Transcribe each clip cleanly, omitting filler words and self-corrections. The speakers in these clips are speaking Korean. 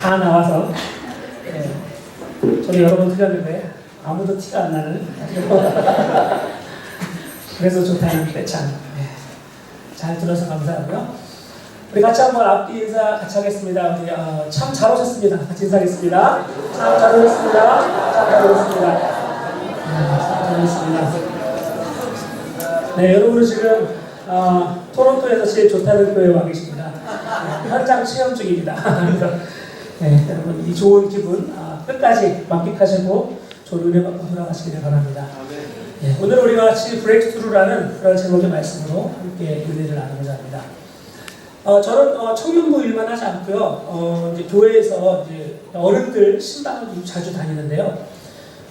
다 나와서 저도 여러 번 틀렸는데 아무도 티가 안 나는 그래서 좋다는데 참 잘 들어서 감사하고요. 우리 같이 한번 앞뒤 인사 같이 하겠습니다. 우리 참 잘 오셨습니다. 같이 인사하겠습니다. 참 잘 오셨습니다. 참 잘 오셨습니다. 참 잘 오셨습니다. 네, 여러분은 지금 토론토에서 제일 좋다는 교회에 와 계십니다. 현장 체험 중입니다. 그래서 여러분 이 좋은 기분 끝까지 만끽하시고 좋은 은혜 받고 돌아가시기를 바랍니다. 오늘 우리가 같이 브레이크스루라는 그런 제목의 말씀으로 함께 은혜를 나누고자 합니다. 저는 청년부 일만 하지 않고요. 이제 교회에서 이제 어른들 신방을 자주 다니는데요.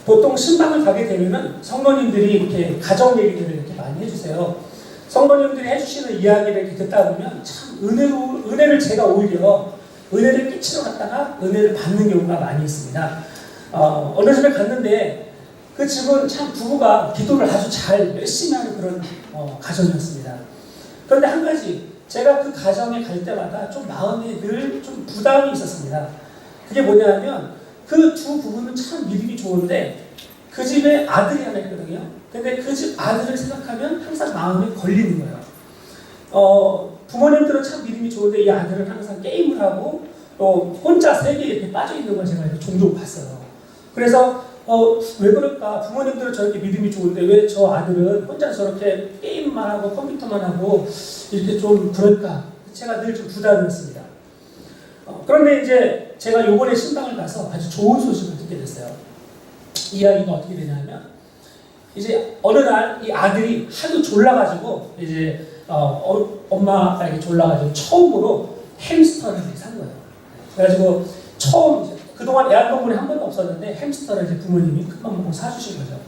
보통 신방을 가게 되면은 성도님들이 이렇게 가정 얘기들을 이렇게 많이 해주세요. 성도님들이 해주시는 이야기를 이렇게 듣다 보면 참 은혜를 제가 오히려 은혜를 끼치러 갔다가 은혜를 받는 경우가 많이 있습니다. 어느 집에 갔는데 그 집은 참 부부가 기도를 아주 잘 열심히 하는 그런 가정이었습니다. 그런데 한 가지 제가 그 가정에 갈 때마다 좀 마음에 늘 좀 부담이 있었습니다. 그게 뭐냐면 그 두 부부는 참 믿음이 좋은데 그 집에 아들이 하나 있거든요. 근데 그 집 아들을 생각하면 항상 마음에 걸리는 거예요. 부모님들은 참 믿음이 좋은데 이 아들은 항상 게임을 하고 또 혼자 세계에 이렇게 빠져 있는 걸 제가 이렇게 종종 봤어요. 그래서 왜 그럴까? 부모님들은 저렇게 믿음이 좋은데 왜 저 아들은 혼자 저렇게 게임만 하고 컴퓨터만 하고 이렇게 좀 그럴까? 제가 늘 좀 부담이었습니다. 그런데 이제 제가 요번에 신방을 가서 아주 좋은 소식을 듣게 됐어요. 이야기가 어떻게 되냐면 이제 어느 날 이 아들이 하도 졸라가지고 이제 엄마에게 졸라가지고 처음으로 햄스터를 산 거예요. 그래가지고 처음 그동안 애완동물이 한 번도 없었는데 햄스터를 이제 부모님이 큰맘 먹고 사주신 거죠.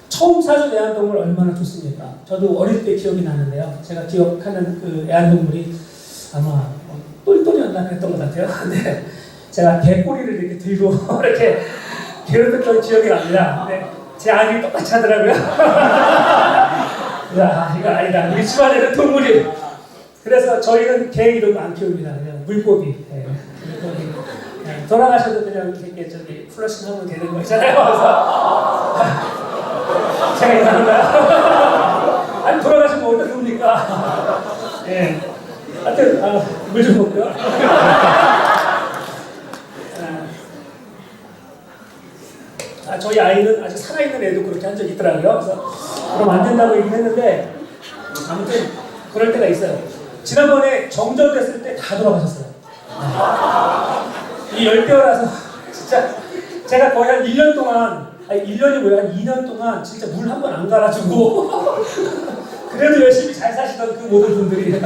처음 사준 애완동물 얼마나 좋습니까? 저도 어릴 때 기억이 나는데요. 제가 기억하는 그 애완동물이 아마 똘똘이었나 그랬던 것 같아요. 근데 제가 개꼬리를 이렇게 들고 이렇게 괴롭혔던 기억이 납니다. 근데 제 아들이 똑같이 하더라고요. 야, 이거 아니다. 우리 집안에는 동물이. 그래서 저희는 개 이름 안 키웁니다. 그냥 물고기. 물고기. 돌아가셔도 그냥 이렇게 저기 플러싱 하면 되는 거 있잖아요. 그래서 제가 이상한가요? 아니 돌아가시면 어떡합니까? 하여튼 물 좀 먹고요. 저희 아이는 아직 살아있는 애도 그렇게 한 적이 있더라고요. 그래서 그럼 안 된다고 얘기했는데 아무튼 그럴 때가 있어요. 지난번에 정전됐을 때 다 돌아가셨어요. 이 열대어라서 진짜 제가 거의 한 1년 동안 1년이 뭐야 한 2년 동안 진짜 물 한 번 안 갈아주고 그래도 열심히 잘 사시던 그 모든 분들이 이게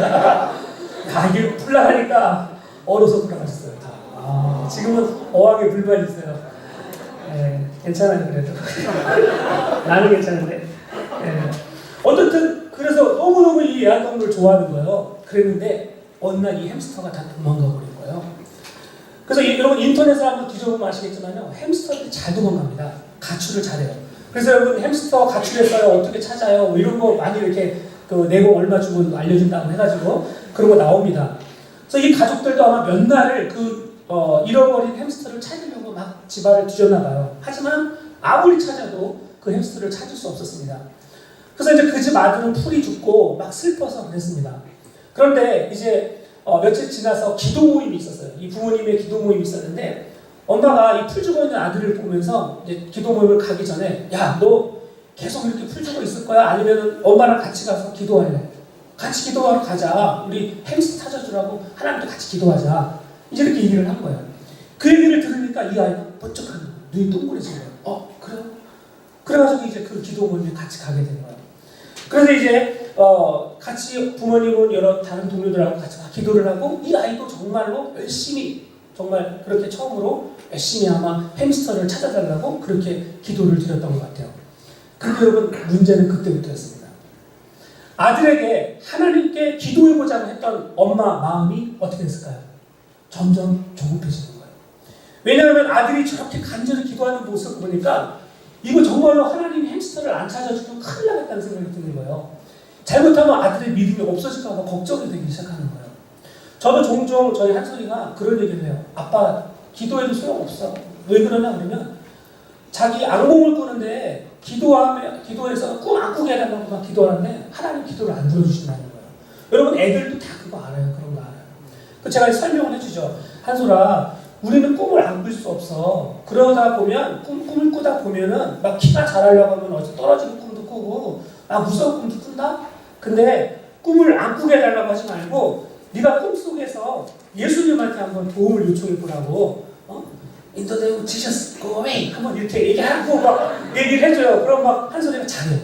풀나가니까 얼어서 돌아가셨어요. 지금은 어항에 물만 있어요. 괜찮아요 그래도 나는 괜찮은데 어쨌든 그래서 너무너무 이 애완동물을 좋아하는 거예요. 그랬는데 어느 날 이 햄스터가 다 도망가 버린 거예요. 그래서 여러분 인터넷에 한번 뒤져보면 아시겠지만요 햄스터들이 잘 도망갑니다. 가출을 잘해요. 그래서 여러분 햄스터 가출했어요 어떻게 찾아요 뭐 이런 거 많이 이렇게 그 내고 얼마 주고 알려준다고 해가지고 그런 거 나옵니다. 그래서 이 가족들도 아마 몇 날을 잃어버린 햄스터를 찾으려고 막 집안을 뒤졌나 봐요. 하지만 아무리 찾아도 그 햄스터를 찾을 수 없었습니다. 그래서 이제 그 집 아들은 풀이 죽고 막 슬퍼서 그랬습니다. 그런데 이제 며칠 지나서 기도 모임이 있었어요. 이 부모님의 기도 모임이 있었는데 엄마가 이 풀 죽어 있는 아들을 보면서 이제 기도 모임을 가기 전에 야, 너 계속 이렇게 풀 죽어 있을 거야? 아니면 엄마랑 같이 가서 기도할래? 같이 기도하러 가자. 우리 햄스터 찾아주라고 하나님도 같이 기도하자. 이제 이렇게 얘기를 한 거예요. 그 얘기를 들으니까 이 아이가 번쩍하는 거예요. 눈이 동그래진 거예요. 그래요? 그래가지고 이제 그 기도 모임에 같이 가게 된 거예요. 그래서 이제 같이 부모님은 여러 다른 동료들하고 같이 기도를 하고 이 아이도 정말로 열심히 정말 그렇게 처음으로 열심히 아마 햄스터를 찾아달라고 그렇게 기도를 드렸던 것 같아요. 그런데 여러분 문제는 그때부터였습니다. 아들에게 하나님께 기도해보자고 했던 엄마 마음이 어떻게 됐을까요? 점점 조급해지는 거예요. 왜냐하면 아들이 저렇게 간절히 기도하는 모습을 보니까 이거 정말로 하나님이 햄스터를 안 찾아주면 큰일 나겠다는 생각이 드는 거예요. 잘못하면 아들의 믿음이 없어질까 봐 걱정이 되기 시작하는 거예요. 저도 종종 저희 한솔이가 그런 얘기를 해요. 아빠 기도해도 소용없어. 왜 그러냐 그러면 자기 악몽을 꾸는데 기도해서 꿈 안 꾸게 해달라고 막 기도하는데 하나님 기도를 안 들어주신다는 거예요. 여러분 애들도 다 그거 알아요. 그런 거 알아요. 그 제가 설명을 해주죠. 한솔아, 우리는 꿈을 안 꿀 수 없어. 그러다 보면 꿈을 꾸다 보면은 막 키가 자라려고 하면 어디서 떨어지는 꿈도 꾸고 무서운 꿈도 꾼다. 근데 꿈을 안 꾸게 해달라고 하지 말고 네가 꿈속에서 예수님한테 한번 도움을 요청해 보라고. In the name of Jesus, go away. 한번 이렇게 얘기하고 막 얘기를 해줘요. 그럼 막 한소리가 잘해.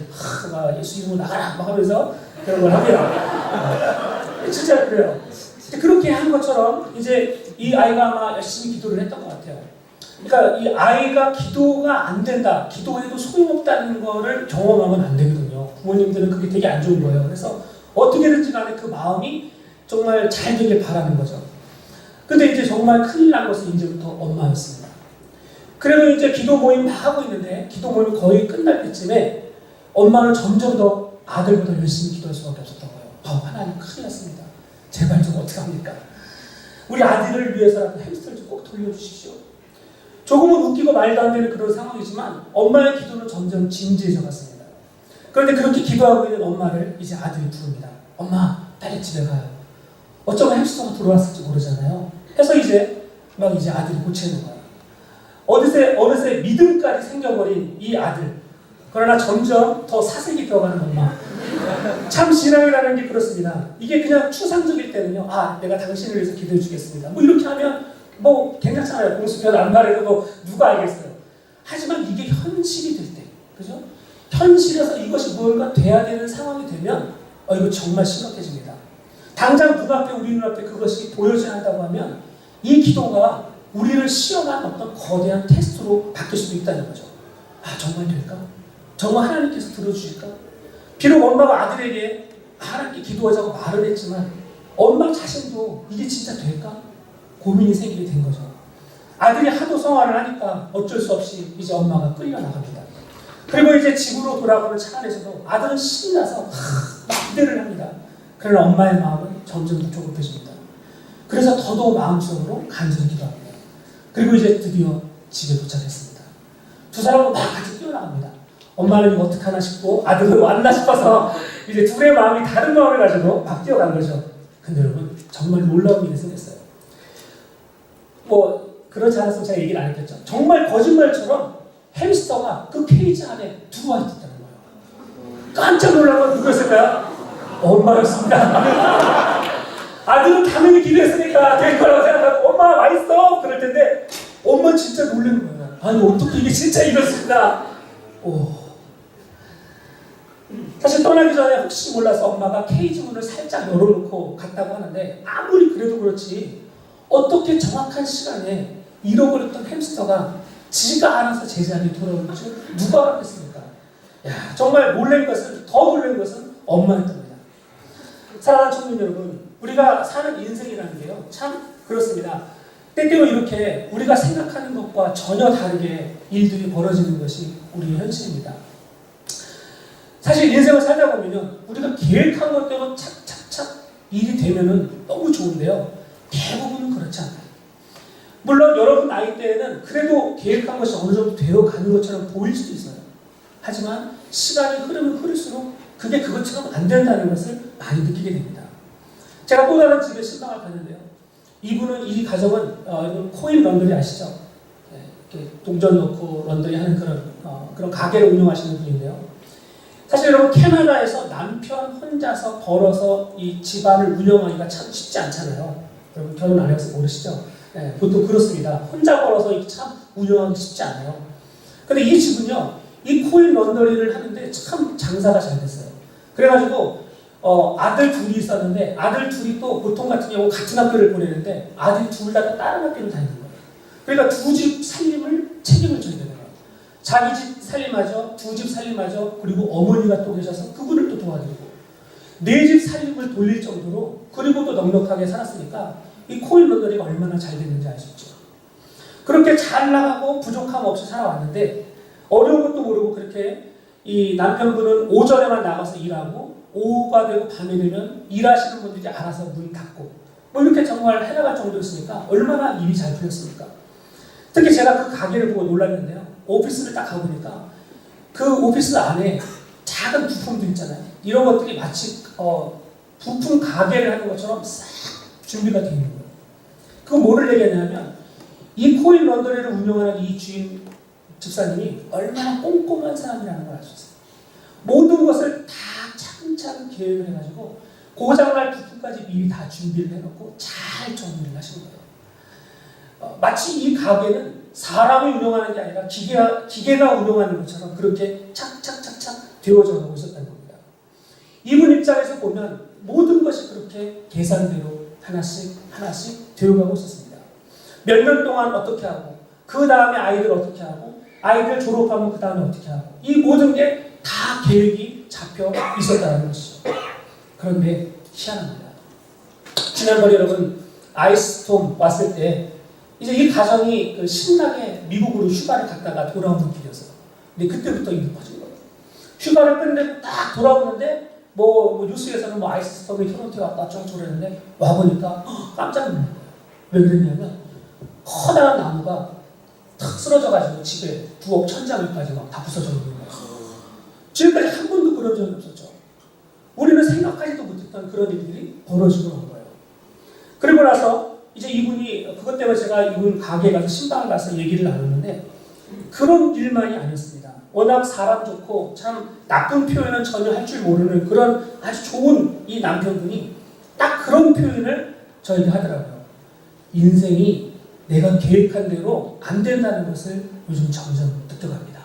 막 예수 이름으로 나가라 막 하면서 그런 걸 합니다. 진짜 그래요. 그렇게 한 것처럼 이제 이 아이가 아마 열심히 기도를 했던 것 같아요. 그러니까 이 아이가 기도가 안 된다, 기도해도 소용없다는 거를 경험하면 안 되거든요. 부모님들은 그게 되게 안 좋은 거예요. 그래서 어떻게든지 간에 그 마음이 정말 잘 되길 바라는 거죠. 근데 이제 정말 큰일 난 것은 이제부터 엄마였습니다. 그러면 이제 기도 모임 다 하고 있는데 기도 모임 거의 끝날 때쯤에 엄마는 점점 더 아들보다 열심히 기도할 수밖에 없었던 거예요. 하나님 큰일 났습니다. 제발 좀 어떡합니까? 우리 아들을 위해서라도 햄스터를 좀 꼭 돌려주십시오. 조금은 웃기고 말도 안 되는 그런 상황이지만 엄마의 기도는 점점 진지해져 갔습니다. 그런데 그렇게 기도하고 있는 엄마를 이제 아들이 부릅니다. 엄마, 빨리 집에 가요. 어쩌면 햄스터가 들어왔을지 모르잖아요. 해서 이제 아들이 고치는 거예요. 어느새 믿음까지 생겨버린 이 아들. 그러나 점점 더 사색이 되어가는 엄마. 참 신앙이라는 게 그렇습니다. 이게 그냥 추상적일 때는요. 내가 당신을 위해서 기도해 주겠습니다. 이렇게 하면 괜찮잖아요. 공수편 안 바래도 누가 알겠어요. 하지만 이게 현실이 될 때, 그죠? 현실에서 이것이 무언가 돼야 되는 상황이 되면 이거 정말 심각해집니다. 당장 눈앞에 우리 눈앞에 그것이 보여져야 한다고 하면 이 기도가 우리를 시험한 어떤 거대한 테스트로 바뀔 수도 있다는 거죠. 정말 될까? 정말 하나님께서 들어주실까? 비록 엄마가 아들에게 하나님께 기도하자고 말을 했지만 엄마 자신도 이게 진짜 될까? 고민이 생기게 된 거죠. 아들이 하도 성화를 하니까 어쩔 수 없이 이제 엄마가 끌려나갑니다. 그리고 이제 집으로 돌아가는 차 안에서도 아들은 신나서 막 기대를 합니다. 그러나 엄마의 마음은 점점 더 조급해집니다. 그래서 더더욱 마음속으로 간절히 기도합니다. 그리고 이제 드디어 집에 도착했습니다. 두 사람은 막 같이 뛰어나갑니다. 엄마는 이거 어떡하나 싶고 아들은 왔나 싶어서 이제 둘의 마음이 다른 마음을 가지고 막 뛰어간 거죠. 근데 여러분 정말 놀라운 일이 생겼어요. 그렇지 않았으면 제가 얘기를 안 했겠죠. 정말 거짓말처럼 햄스터가 그 케이지 안에 들어와 있다는 거예요. 깜짝 놀라고 누구였을까요? 엄마였습니다. 아들은 당연히 기대했으니까 될 거라고 생각하고 엄마 와 있어 그럴 텐데 엄마는 진짜 놀라는 거예요. 어떻게 이게 진짜 이렇습니다. 사실 떠나기 전에 혹시 몰라서 엄마가 케이지 문을 살짝 열어놓고 갔다고 하는데 아무리 그래도 그렇지 어떻게 정확한 시간에 잃어버렸던 햄스터가 지가 알아서 제자리에 돌아올 줄 누가 알았겠습니까? 정말 더 놀란 것은 엄마였던 겁니다. 사랑하는 청년 여러분, 우리가 사는 인생이라는 게요 참 그렇습니다. 때때로 이렇게 우리가 생각하는 것과 전혀 다르게 일들이 벌어지는 것이 우리의 현실입니다. 사실 인생을 살다 보면요 우리가 계획한 것대로 착착착 일이 되면은 너무 좋은데요 대부분은 그렇지 않아요. 물론 여러분 나이 때에는 그래도 계획한 것이 어느 정도 되어가는 것처럼 보일 수도 있어요. 하지만 시간이 흐르면 흐를수록 그게 그것처럼 안 된다는 것을 많이 느끼게 됩니다. 제가 또 다른 집에 신방을 갔는데요. 이 가정은 코인 런더리 아시죠? 이렇게 동전 넣고 런더리 하는 그런 가게를 운영하시는 분인데요. 사실 여러분 캐나다에서 남편 혼자서 벌어서 이 집안을 운영하기가 참 쉽지 않잖아요. 여러분 결혼 안 해서 모르시죠? 보통 그렇습니다. 혼자 벌어서 참 운영하기 쉽지 않아요. 근데 이 집은요, 이 코인 런더리를 하는데 참 장사가 잘 됐어요. 그래가지고 아들 둘이 있었는데 아들 둘이 또 보통 같은 경우 같은 학교를 보내는데 아들이 둘 다 다른 학교를 다니는 거예요. 그러니까 두 집 살림을 책임을 져야 되는 거예요. 자기 집 살림하죠, 두 집 살림하죠, 그리고 어머니가 또 계셔서 그분을 또 도와드리고 네 집 살림을 돌릴 정도로 그리고 또 넉넉하게 살았으니까 이 코인 런더리가 얼마나 잘 됐는지 아시죠? 그렇게 잘 나가고 부족함 없이 살아왔는데 어려운 것도 모르고 그렇게 이 남편분은 오전에만 나가서 일하고 오후가 되고 밤이 되면 일하시는 분들이 알아서 문 닫고 이렇게 정말 해나갈 정도였으니까 얼마나 일이 잘 풀렸습니까? 특히 제가 그 가게를 보고 놀랐는데요. 오피스를 딱 가보니까 그 오피스 안에 작은 부품들 있잖아요. 이런 것들이 마치 부품 가게를 하는 것처럼 싹 준비가 되어 있는 거예요. 그거 뭐를 얘기하냐면 이 코인 런더리를 운영하는 이 주인 집사님이 얼마나 꼼꼼한 사람이라는 걸 알 수 있어요. 모든 것을 다 차근차근 계획을 해가지고 고장날 부품까지 미리 다 준비를 해놓고 잘 정리를 하시는 거예요. 마치 이 가게는 사람이 운영하는 게 아니라 기계가 운영하는 것처럼 그렇게 착착착착 되어져 가고 있었다는 겁니다. 이분 입장에서 보면 모든 것이 그렇게 계산대로 하나씩 하나씩 되어가고 있었습니다. 몇 년 동안 어떻게 하고 그 다음에 아이들 어떻게 하고 아이들 졸업하면 그 다음에 어떻게 하고 이 모든 게 다 계획이 잡혀 있었다는 것이죠. 그런데 희한합니다. 지난번에 여러분 아이스톰 왔을 때 이제 이 가정이 신나게 미국으로 휴가를 갔다가 돌아오는 길이었어요. 근데 그때부터 일이 퍼진 거예요. 휴가를 끝내고 딱 돌아오는데 뭐 뉴스에서는 뭐 아이스톰이 토론토에 왔다 어쩌고 그랬는데 와보니까 깜짝 놀란 거예요. 왜 그랬냐면 커다란 나무가 탁 쓰러져가지고 집에 부엌 천장까지 막 다 부서져 있는 거예요. 지금까지 한 번도 그런 적이 없었죠. 우리는 생각하지도 못했던 그런 일들이 벌어지고 온 거예요. 그리고 나서 이제 이분이 그것 때문에 제가 이분 가게에 가서 신방을 가서 얘기를 나눴는데 그런 일만이 아니었습니다. 워낙 사람 좋고 참 나쁜 표현은 전혀 할 줄 모르는 그런 아주 좋은 이 남편분이 딱 그런 표현을 저에게 하더라고요. 인생이 내가 계획한 대로 안 된다는 것을 요즘 점점 득득합니다.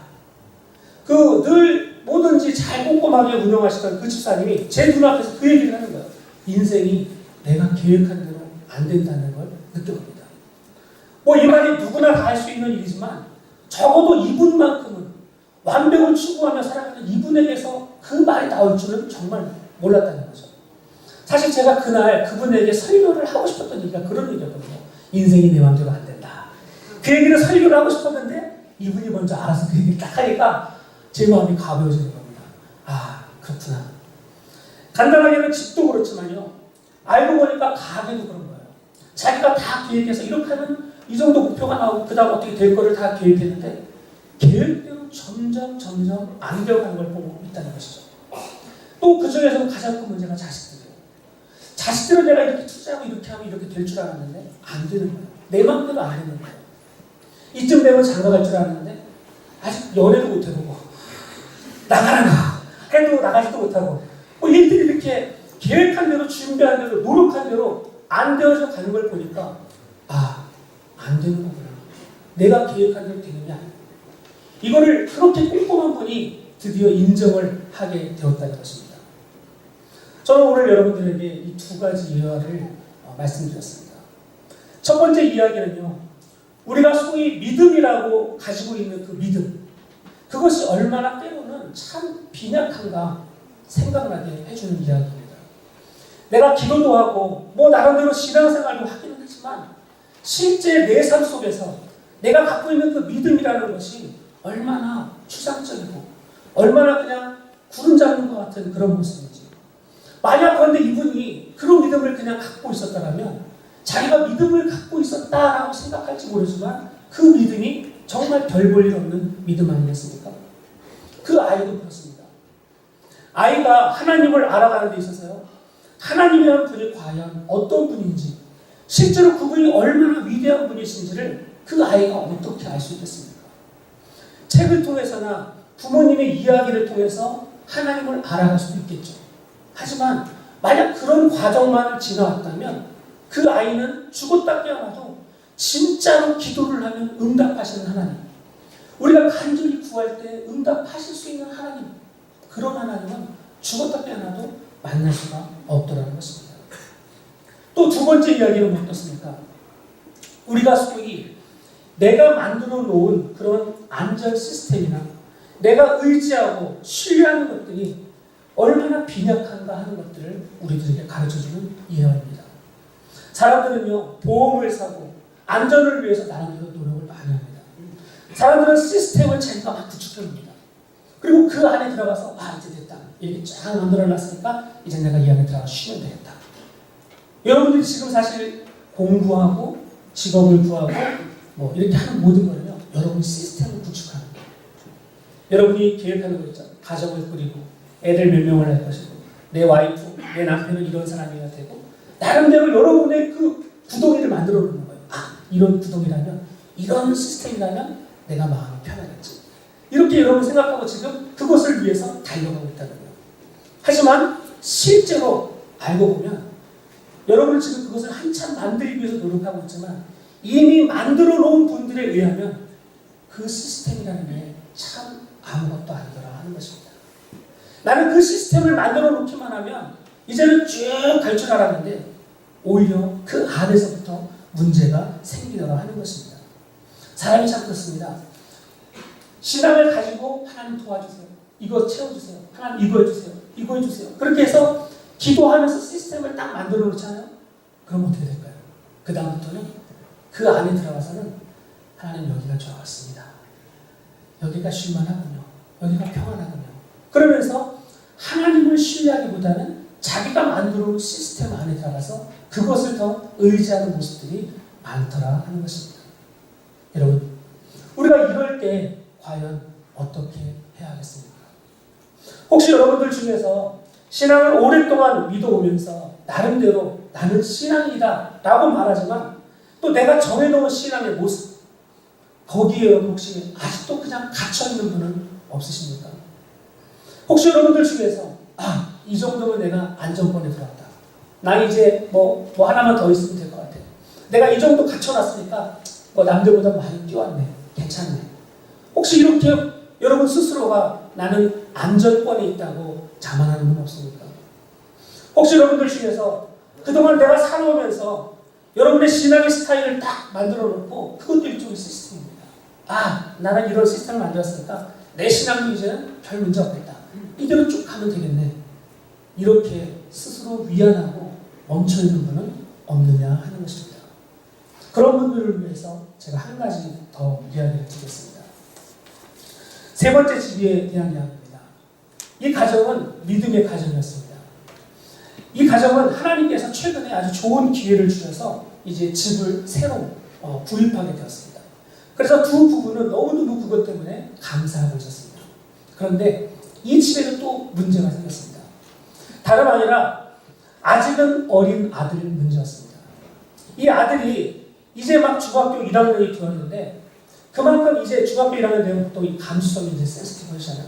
늘 뭐든지 잘 꼼꼼하게 운영하시던 그 집사님이 제 눈앞에서 그 얘기를 하는 거예요. 인생이 내가 계획한 대로 안 된다는 걸 느껴봅니다. 뭐 이 말이 누구나 다 할 수 있는 일이지만 적어도 이분만큼은 완벽을 추구하며 살아가는 이분에게서 그 말이 나올 줄은 정말 몰랐다는 거죠. 사실 제가 그날 그분에게 설교를 하고 싶었던 얘기가 그런 얘기였거든요. 인생이 내 마음대로 안 된다. 그 얘기를 설교를 하고 싶었는데 이분이 먼저 알아서 그 얘기를 딱 하니까 제 마음이 가벼워지는 겁니다. 아, 그렇구나. 간단하게는 집도 그렇지만요. 알고 보니까 가게도 그런 거예요. 자기가 다 계획해서 이렇게 하면 이 정도 목표가 나오고 그 다음 어떻게 될 거를 다 계획했는데 계획대로 점점 안 되어가는 걸 보고 있다는 것이죠. 또 그 중에서 가장 큰 문제가 자식들이에요. 자식들은 내가 이렇게 투자하고 이렇게 하면 이렇게 될 줄 알았는데 안 되는 거예요. 내 마음대로 안 되는 거예요. 이쯤 되면 장가 갈 줄 알았는데 아직 연애도 못 해보고 나가라 해도 나가지도 못하고 뭐 일들이 이렇게 계획한 대로 준비한 대로 노력한 대로 안 되어서 가는 걸 보니까 안 되는 거구나. 내가 계획한 대로 되는 게 아니야. 이거를 그렇게 꼼꼼한 분이 드디어 인정을 하게 되었다는 것입니다. 저는 오늘 여러분들에게 이 두 가지 이야기를 말씀드렸습니다. 첫 번째 이야기는요. 우리가 소위 믿음이라고 가지고 있는 그 믿음 그것이 얼마나 때로는 참 빈약한가 생각나게 해주는 이야기입니다. 내가 기도도 하고 뭐 나름대로 신앙생활도 하기는 하지만 실제 내 삶 속에서 내가 갖고 있는 그 믿음이라는 것이 얼마나 추상적이고 얼마나 그냥 구름 잡는 것 같은 그런 모습인지 만약 그런데 이분이 그런 믿음을 그냥 갖고 있었다면 자기가 믿음을 갖고 있었다라고 생각할지 모르지만 그 믿음이 정말 별 볼 일 없는 믿음 아니겠습니까? 그 아이도 그렇습니다. 아이가 하나님을 알아가는 데 있어서요. 하나님이라는 분이 과연 어떤 분인지 실제로 그분이 얼마나 위대한 분이신지를 그 아이가 어떻게 알 수 있겠습니까? 책을 통해서나 부모님의 이야기를 통해서 하나님을 알아갈 수도 있겠죠. 하지만 만약 그런 과정만을 지나왔다면 그 아이는 죽었다 깨어나도 진짜로 기도를 하면 응답하시는 하나님, 우리가 간절히 구할 때 응답하실 수 있는 하나님, 그런 하나님은 죽었다 깨어나도 만날 수가 없더라는 것입니다. 또 두 번째 이야기는 어떻습니까? 우리가 소위 내가 만들어 놓은 그런 안전 시스템이나 내가 의지하고 신뢰하는 것들이 얼마나 빈약한가 하는 것들을 우리들에게 가르쳐주는 이야기입니다. 사람들은요, 보험을 사고 안전을 위해서 나름대로 노력을 많이 합니다. 사람들은 시스템을 자기가 막 구축해봅니다. 그리고 그 안에 들어가서 이제 됐다. 이렇게 쫙 만들어놨으니까 이제 내가 이 안에 들어가 쉬면 되겠다. 여러분들이 지금 사실 공부하고 직업을 구하고 뭐 이렇게 하는 모든 거는요, 여러분이 시스템을 구축하는 거예요. 여러분이 계획하는 거 있죠. 가정을 꾸리고 애들 몇 명을 할 것이고 내 와이프, 내 남편은 이런 사람이어야 되고 나름대로 여러분의 그 구덩이를 만들어 놓는 거예요. 아, 이런 구덩이라면, 이런 시스템이라면 내가 마음이 편하겠지. 이렇게 여러분 생각하고 지금 그것을 위해서 달려가고 있다는 거예요. 하지만 실제로 알고 보면 여러분은 지금 그것을 한참 만들기 위해서 노력하고 있지만 이미 만들어 놓은 분들에 의하면 그 시스템이라는 게 참 아무것도 아니더라 하는 것입니다. 나는 그 시스템을 만들어 놓기만 하면 이제는 쭉 갈 줄 알았는데 오히려 그 안에서부터 문제가 생기더라 하는 것입니다. 사람이 참 그렇습니다. 신앙을 가지고 하나님 도와주세요. 이거 채워주세요. 하나님 이거 해주세요. 이거 해주세요. 그렇게 해서 기도하면서 시스템을 딱 만들어 놓잖아요. 그럼 어떻게 될까요? 그 다음부터는 그 안에 들어가서는 하나님 여기가 좋았습니다. 여기가 쉴만하군요. 여기가 평안하군요. 그러면서 하나님을 신뢰하기보다는 자기가 만들어 놓은 시스템 안에 들어가서 그것을 더 의지하는 모습들이 많더라 하는 것입니다. 여러분, 우리가 이럴 때 과연 어떻게 해야 하겠습니까? 혹시 여러분들 중에서 신앙을 오랫동안 믿어오면서 나름대로 나는 신앙이다 라고 말하지만 또 내가 정해놓은 신앙의 모습, 거기에 여러분 혹시 아직도 그냥 갇혀있는 분은 없으십니까? 혹시 여러분들 중에서 이 정도면 내가 안정권에 들어왔다. 나 이제 뭐 하나만 더 있으면 될 것 같아. 내가 이 정도 갖춰놨으니까 남들보다 많이 뛰어왔네. 괜찮네. 혹시 이렇게 여러분 스스로가 나는 안정권에 있다고 자만하는 분 없습니까? 혹시 여러분들 중에서 그동안 내가 살아오면서 여러분의 신앙의 스타일을 딱 만들어 놓고 그것도 일종의 시스템입니다. 나는 이런 시스템을 만들었으니까 내 신앙도 이제는 별 문제 없겠다. 이대로 쭉 가면 되겠네. 이렇게 스스로 위안하고 멈춰있는 분은 없느냐 하는 것입니다. 그런 분들을 위해서 제가 한 가지 더 이야기를 드리겠습니다. 세 번째 지위에 대한 이야기입니다. 이 가정은 믿음의 가정이었습니다. 이 가정은 하나님께서 최근에 아주 좋은 기회를 주셔서 이제 집을 새로 구입하게 되었습니다. 그래서 두 부부는 너무너무 그것 때문에 감사하고 있었습니다. 그런데 이 집에는 또 문제가 생겼습니다. 다름 아니라 아직은 어린 아들 문제였습니다. 이 아들이 이제 막 중학교 1학년이 되었는데 그만큼 이제 중학교 1학년 되면 또 이 감수성이 이제 센스티브하잖아요.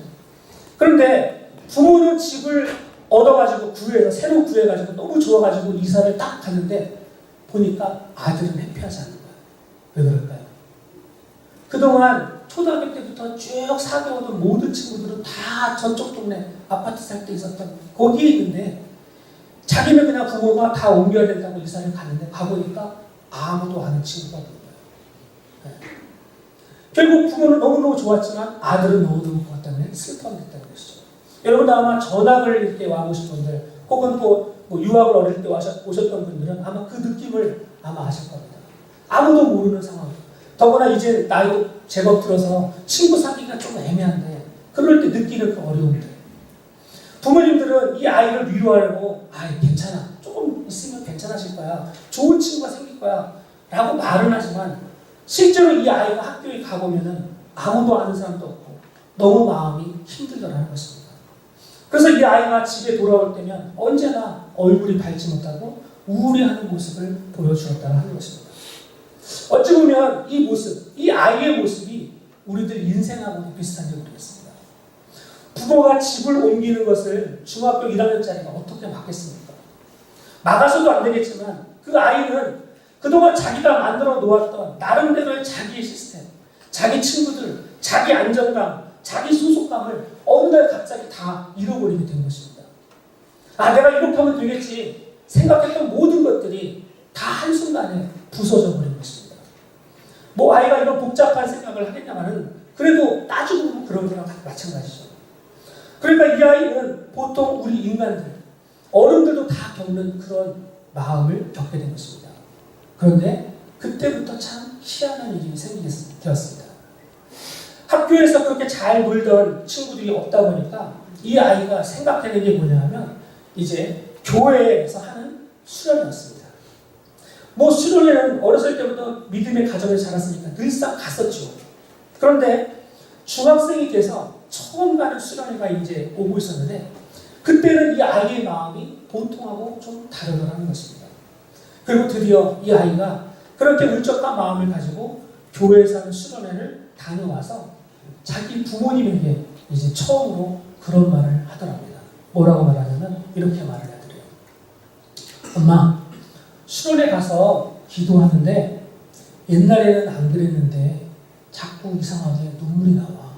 그런데 부모는 집을 얻어가지고 새로 구해가지고 너무 좋아가지고 이사를 딱 갔는데 보니까 아들은 해피하지 않는 거예요. 왜 그럴까요? 그동안 초등학교 때부터 쭉 사귀어오던 모든 친구들은 다 저쪽 동네 아파트 살 때 있었던 거기에 있는데 자기는 그냥 부모가 다 옮겨야 된다고 이사를 갔는데 가보니까 아무도 아는 친구가 없는 거예요. 네. 결국 부모는 너무너무 좋았지만 아들은 너무너무 그것 때문에 슬퍼했다는 것이죠. 여러분도 아마 전학을 이렇게 와보신 분들 혹은 또 유학을 어릴 때 오셨던 분들은 아마 그 느낌을 아마 아실 겁니다. 아무도 모르는 상황. 더구나 이제 나이도 제법 들어서 친구 사귀기가 좀 애매한데 그럴 때 느끼는 그 어려움들. 부모님들은 이 아이를 위로하려고 괜찮아. 조금 있으면 괜찮아질 거야. 좋은 친구가 생길 거야. 라고 말은 하지만 실제로 이 아이가 학교에 가보면은 아무도 아는 사람도 없고 너무 마음이 힘들더라는 것입니다. 그래서 이 아이가 집에 돌아올 때면 언제나 얼굴이 밝지 못하고 우울해하는 모습을 보여주었다는 하는 것입니다. 어찌 보면 이 모습, 이 아이의 모습이 우리들 인생하고 비슷한지 모르겠습니다. 부모가 집을 옮기는 것을 중학교 1학년짜리가 어떻게 막겠습니까? 막아서도 안 되겠지만 그 아이는 그동안 자기가 만들어 놓았던 나름대로의 자기의 시스템, 자기 친구들, 자기 안정감, 자기 소속감을 어느 날 갑자기 다 잃어버리게 된 것입니다. 내가 이렇게 하면 되겠지 생각했던 모든 것들이 다 한순간에 부서져 버린 것입니다. 아이가 이런 복잡한 생각을 하겠냐마는 그래도 따지고 보면 그런 거랑 마찬가지죠. 그러니까 이 아이는 보통 우리 인간들, 어른들도 다 겪는 그런 마음을 겪게 된 것입니다. 그런데 그때부터 참 희한한 일이 생기게 되었습니다. 학교에서 그렇게 잘 놀던 친구들이 없다 보니까 이 아이가 생각하는 게 뭐냐 하면 이제 교회에서 하는 수련이었습니다. 뭐 수련회는 어렸을 때부터 믿음의 가정에 자랐으니까 늘상 갔었죠. 그런데 중학생이 돼서 처음 가는 수련회가 이제 오고 있었는데 그때는 이 아이의 마음이 보통하고 좀 다르더라는 것입니다. 그리고 드디어 이 아이가 그렇게 울적한 마음을 가지고 교회에서 하는 수련회를 다녀와서 자기 부모님에게 이제 처음으로 그런 말을 하더랍니다. 뭐라고 말하냐면 이렇게 말을 하더래요. 엄마, 수련회 가서 기도하는데 옛날에는 안 그랬는데 자꾸 이상하게 눈물이 나와.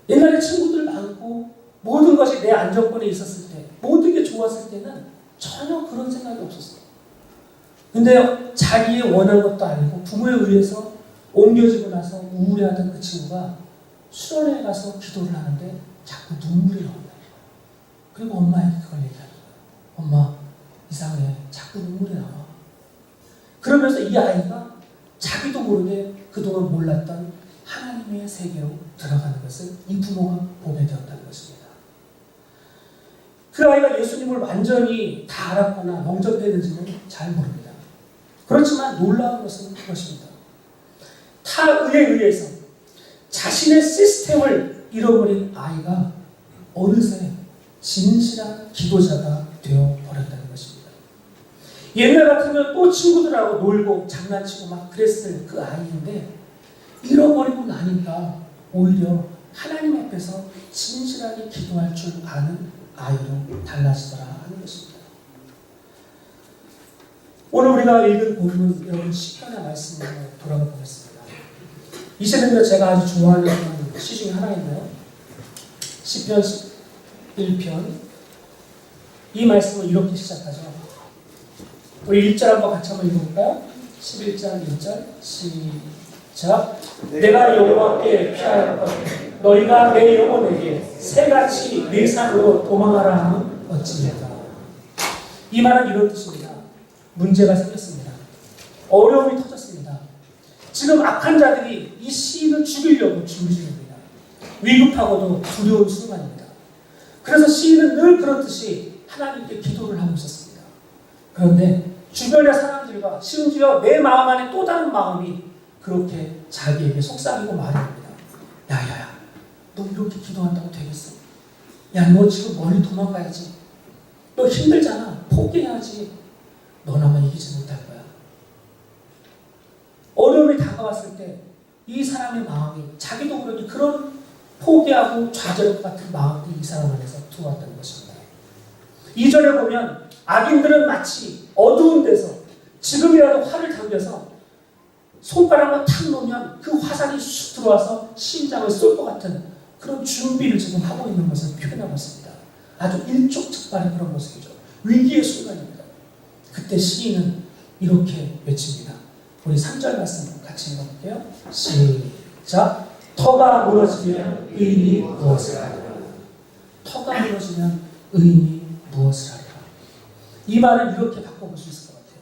옛날에 친구들 많고 모든 것이 내 안정권에 있었을 때, 모든 게 좋았을 때는 전혀 그런 생각이 없었어. 근데 자기의 원한 것도 아니고 부모에 의해서 옮겨지고 나서 우울해하던 그 친구가 수련회에 가서 기도를 하는데 자꾸 눈물이 나온다. 그리고 엄마에게 그걸 얘기하는 거야. 엄마, 이상해. 자꾸 눈물이 나와. 그러면서 이 아이가 자기도 모르게 그동안 몰랐던 하나님의 세계로 들어가는 것을 이 부모가 보게 되었다는 것입니다. 그 아이가 예수님을 완전히 다 알았거나 영접했는지는 잘 모릅니다. 그렇지만 놀라운 것은 그것입니다. 타의에 의해서 자신의 시스템을 잃어버린 아이가 어느새 진실한 기도자가 되어버렸다는 것입니다. 옛날 같으면 또 친구들하고 놀고 장난치고 막 그랬을 그 아이인데 잃어버리고 나니까 오히려 하나님 앞에서 진실하게 기도할 줄 아는 아이로 달라지더라 하는 것입니다. 오늘 우리가 읽은 본문 여러분 시편의 말씀으로 돌아가 보겠습니다. 이 시편도 제가 아주 좋아하는 시 중에 하나인데요. 시편 1편 이 말씀을 이렇게 시작하죠. 우리 1절 한번 같이 한번 읽어볼까요? 11절 1절 시작. 내가 여호와께 피하였 너희가 내 영혼에게 새같이 내 산으로 도망하라 하면 어찌할까. 이 말은 이런 뜻입니다. 문제가 생겼습니다. 어려움이 터졌습니다. 지금 악한 자들이 이 시인을 죽이려고 준비 중입니다. 위급하고도 두려운 순간입니다. 그래서 시인은 늘 그렇듯이 하나님께 기도를 하고 있었습니다. 그런데 주변의 사람들과 심지어 내 마음 안에 또 다른 마음이 그렇게 자기에게 속삭이고 말합니다. 야야야, 너 이렇게 기도한다고 되겠어? 야, 너 지금 멀리 도망가야지. 너 힘들잖아. 포기해야지. 넌 아마 이기지 못할 거야. 어려움이 다가왔을 때 이 사람의 마음이 자기도 모르게 그런 포기하고 좌절할 것 같은 마음이 이 사람 안에서 들어왔다는 것입니다. 2절에 보면 악인들은 마치 어두운 데서 지금이라도 활을 당겨서 손가락만 탁 놓으면 그 화살이 쑥 들어와서 심장을 쏠 것 같은 그런 준비를 지금 하고 있는 것을 표현하고 있습니다. 아주 일촉즉발의 그런 모습이죠. 위기의 순간입니다. 그때 시인은 이렇게 외칩니다. 우리 3절 말씀 같이 읽어볼게요. 시작. 터가 무너지면 의인이 무엇을 하리라. 터가 무너지면 의인이 무엇을 하리라. 이 말은 이렇게 바꿔볼 수 있을 것 같아요.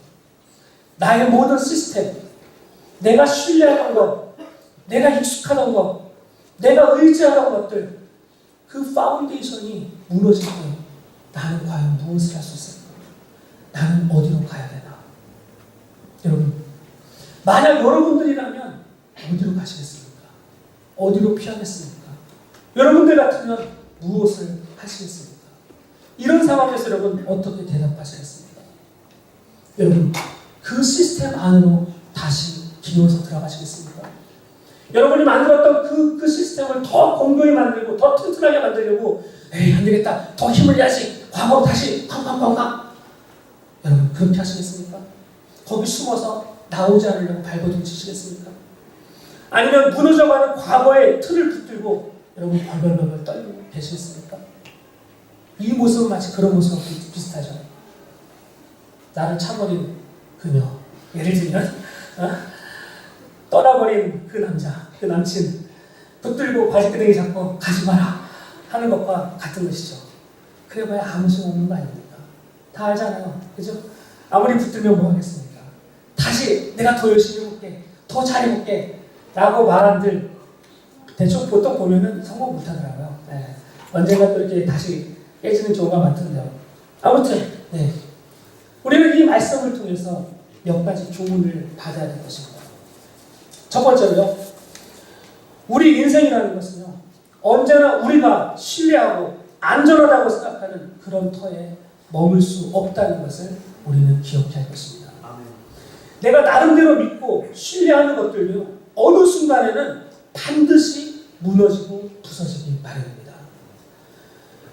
나의 모든 시스템, 내가 신뢰하던 것, 내가 익숙하던 것, 내가 의지하던 것들, 그 파운데이션이 무너질 때 나는 과연 무엇을 할 수 있을까? 나는 어디로 가야 되나? 여러분, 만약 여러분들이라면 어디로 가시겠습니까? 어디로 피하겠습니까? 여러분들 같으면 무엇을 하시겠습니까? 이런 상황에서 여러분 어떻게 대답하시겠습니까? 여러분, 그 시스템 안으로 다시 기어서 들어가시겠습니까? 여러분이 만들었던 그 시스템을 더 공고히 만들고 더 튼튼하게 만들려고 에이 안 되겠다, 더 힘을 내야지, 과거로 다시 쾅쾅쾅쾅. 여러분 그렇게 하시겠습니까? 거기 숨어서 나오지 않으려고 발버둥 치시겠습니까? 아니면 무너져가는 과거의 틀을 붙들고 여러분 벌벌벌 떨고 계시겠습니까? 이 모습은 마치 그런 모습과 비슷하죠. 나를 차버린 그녀, 예를 들면 떠나버린 그 남자, 그 남친 붙들고 바지끄댕이 잡고 가지 마라 하는 것과 같은 것이죠. 그래봐야 아무 소용 없는 거 아닙니까? 다 알잖아요. 그죠? 아무리 붙들면 뭐 하겠습니까? 다시 내가 더 열심히 해볼게, 더 잘해볼게 라고 말한들 대충 보통 보면은 성공 못하더라고요. 네. 언젠가 또 이렇게 다시 깨지는 경우가 많던데요. 아무튼 네. 우리는 이 말씀을 통해서 몇 가지 교훈을 받아야 될 것입니다. 첫 번째로요. 우리 인생이라는 것은요. 언제나 우리가 신뢰하고 안전하다고 생각하는 그런 터에 머물 수 없다는 것을 우리는 기억해야 할 것입니다. 내가 나름대로 믿고 신뢰하는 것들요. 어느 순간에는 반드시 무너지고 부서지기 마련입니다.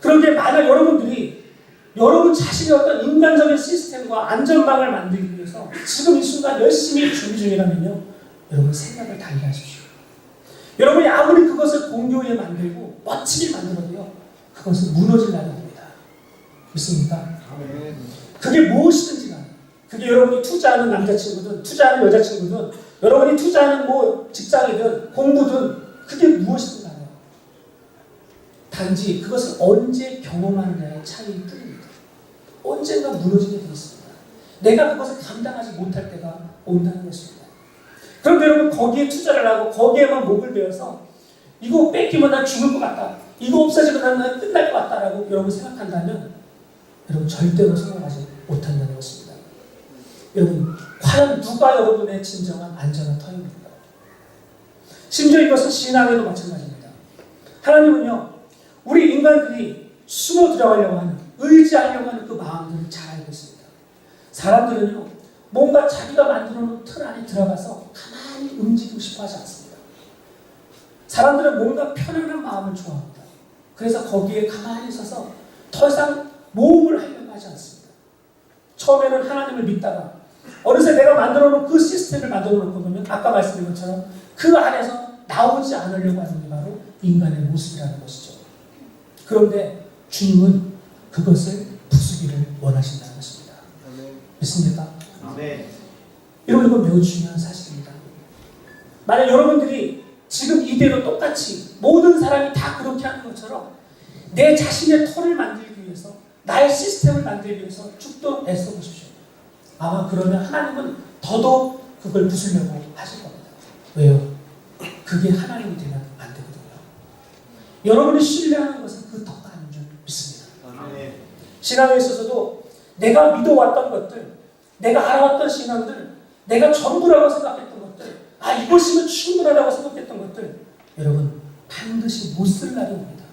그런데 만약 여러분들이 여러분 자신의 어떤 인간적인 시스템과 안전망을 만들기 위해서 지금 이 순간 열심히 준비 중이라면요. 여러분 생각을 달리 하십시오. 여러분이 아무리 그것을 공교에 만들고 멋지게 만들어도요. 그것은 무너질 날이 옵니다. 믿습니까? 그게 무엇이든지 간에 그게 여러분이 투자하는 남자친구든 투자하는 여자친구든 여러분이 투자하는 뭐 직장이든 공부든 그게 무엇이든 간에 단지 그것을 언제 경험하느냐의 차이일 뿐입니다. 언젠가 무너지게 되어 있습니다. 내가 그것을 감당하지 못할 때가 온다는 것입니다. 그런데 여러분 거기에 투자를 하고 거기에만 목을 베어서 이거 뺏기면 난 죽을 것 같다. 이거 없어지면 난 끝날 것 같다라고 여러분 생각한다면 여러분 절대로 성공하지 못한다는 것입니다. 여러분 과연 누가 여러분의 진정한 안전한 터입니까? 심지어 이것은 신앙에도 마찬가지입니다. 하나님은요. 우리 인간들이 숨어 들어가려고 하는 의지하려고 하는 그 마음들을 잘 알고 있습니다. 사람들은요. 뭔가 자기가 만들어놓은 틀 안에 들어가서 가만히 움직이고 싶어 하지 않습니다. 사람들은 뭔가 편안한 마음을 좋아합니다. 그래서 거기에 가만히 있어서 더 이상 모험을 하려고 하지 않습니다. 처음에는 하나님을 믿다가 어느새 내가 만들어놓은 그 시스템을 만들어놓고 보면 아까 말씀드린 것처럼 그 안에서 나오지 않으려고 하는 게 바로 인간의 모습이라는 것이죠. 그런데 주님은 그것을 부수기를 원하신다는 것입니다. 믿습니까? 네. 여러분 이건 매우 중요한 사실입니다. 만약 여러분들이 지금 이대로 똑같이 모든 사람이 다 그렇게 하는 것처럼 내 자신의 터를 만들기 위해서 나의 시스템을 만들기 위해서 죽도록 애써보십시오. 아마 그러면 하나님은 더더욱 그걸 부수려고 하실 겁니다. 왜요? 그게 하나님이 되면 안 되거든요. 여러분이 신뢰하는 것은 그 터가 아닌 줄 믿습니다. 신앙에 있어서도 내가 믿어왔던 것들, 내가 알아왔던 신앙들, 내가 전부라고 생각했던 것들, 이것이면 충분하다고 생각했던 것들, 여러분 반드시 못 쓸 날이 옵니다.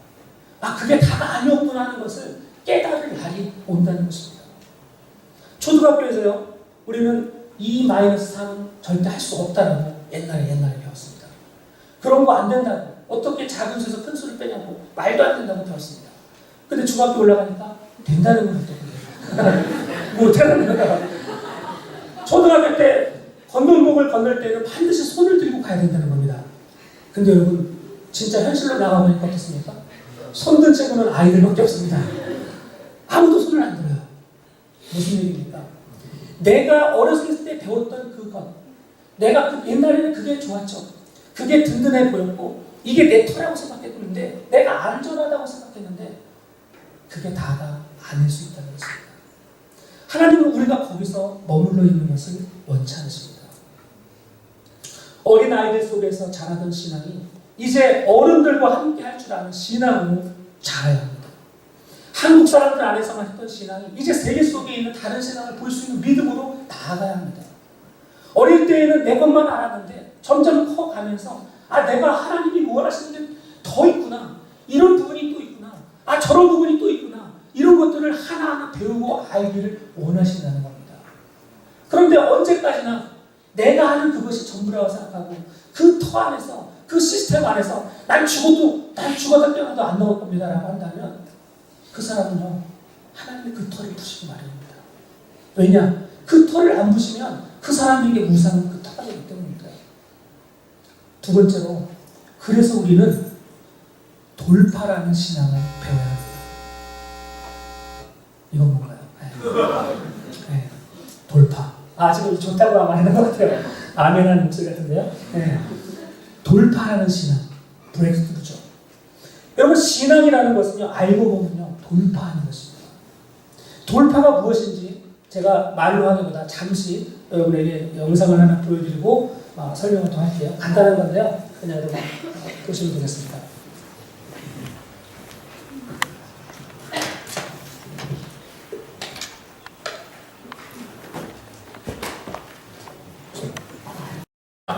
그게 다가 아니었구나 하는 것을 깨달을 날이 온다는 것입니다. 초등학교에서요, 우리는 2-3은 절대 할 수 없다라고 옛날에 배웠습니다. 그런 거 안 된다고, 어떻게 작은 수에서 큰 수를 빼냐고, 말도 안 된다고 배웠습니다. 근데 중학교 올라가니까 된다는 건 어떻게 못하는 거야. 초등학교 때 건널목을 건널 때는 반드시 손을 들고 가야 된다는 겁니다. 근데 여러분 진짜 현실로 나가보니까 어떻습니까? 손든 친구는 아이들밖에 없습니다. 아무도 손을 안 들어요. 무슨 얘기입니까? 내가 어렸을 때 배웠던 그것, 내가 옛날에는 그게 좋았죠. 그게 든든해 보였고 이게 내 터라고 생각했는데 내가 안전하다고 생각했는데 그게 다가 아닐 수 있다는 것입니다. 하나님은 우리가 거기서 머물러 있는 것을 원치 않으십니다. 어린 아이들 속에서 자라던 신앙이 이제 어른들과 함께 할 줄 아는 신앙으로 자라야 합니다. 한국 사람들 안에서만 했던 신앙이 이제 세계 속에 있는 다른 신앙을 볼 수 있는 믿음으로 나아가야 합니다. 어릴 때에는 내 것만 알았는데 점점 커가면서 내가 하나님이 원하시는 게 더 있구나. 이런 부분이 또 있구나. 저런 부분이 또 있구나. 이런 것들을 하나하나 배우고 알기를 원하신다는 겁니다. 그런데 언제까지나 내가 하는 그것이 전부라고 생각하고 그 터 안에서 그 시스템 안에서 난 죽어도 깨어나도 안 나올 겁니다 라고 한다면 그 사람은요 하나님의 그 터를 부시기 마련입니다. 왜냐? 그 터를 안 부시면 그 사람에게 무상은 그 터가 되기 때문입니다. 두 번째로 그래서 우리는 돌파라는 신앙을 배워야 합니다. 이건 뭔가요? 네. 돌파. 지금 좋다고 말하는 것 같아요. 아멘하는 목소리 같은데요. 네. 돌파라는 신앙, 브레이크스루죠. 여러분 신앙이라는 것은요 알고 보면요 돌파하는 것입니다. 돌파가 무엇인지 제가 말로 하기보다 잠시 여러분에게 영상을 하나 보여드리고 설명을 더 할게요. 간단한 건데요. 그냥 여러분 보시면 되겠습니다.